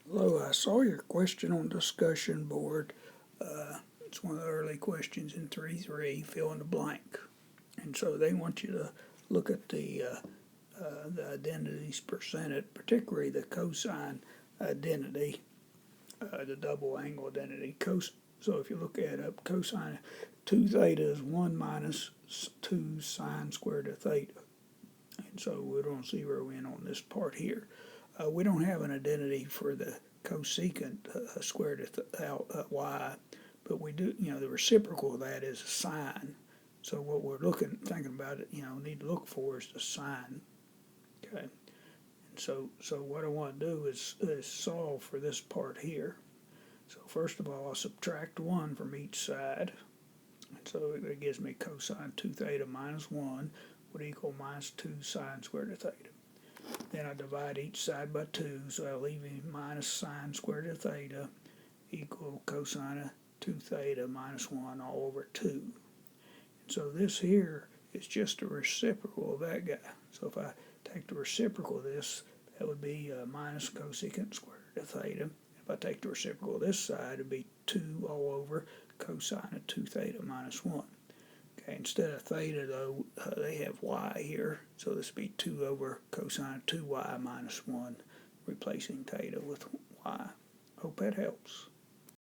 Hello, I saw your question on discussion board. It's one of the early questions in 3.3, fill in the blank. And so they want you to look at the identities presented, particularly the cosine identity, the double angle identity. So if you look at it, cosine 2 theta is 1 minus 2 sine squared of theta. And so we're going to zero in on this part here. We don't have an identity for the cosecant squared of y, but we do, the reciprocal of that is a sine. So what we're thinking about it, need to look for is the sine. Okay. And so what I want to do is solve for this part here. So first of all, I'll subtract 1 from each side. And so it gives me cosine 2 theta minus 1 would equal minus 2 sine squared of theta. Then I divide each side by 2, so I'll leave me minus sine squared of theta equal cosine of 2 theta minus 1 all over 2. And so this here is just a reciprocal of that guy. So if I take the reciprocal of this, that would be minus cosecant squared of theta. If I take the reciprocal of this side, it would be 2 all over cosine of 2 theta minus 1. Okay, instead of theta, though, they have y here, so this would be 2 over cosine of 2y minus 1, replacing theta with y. Hope that helps.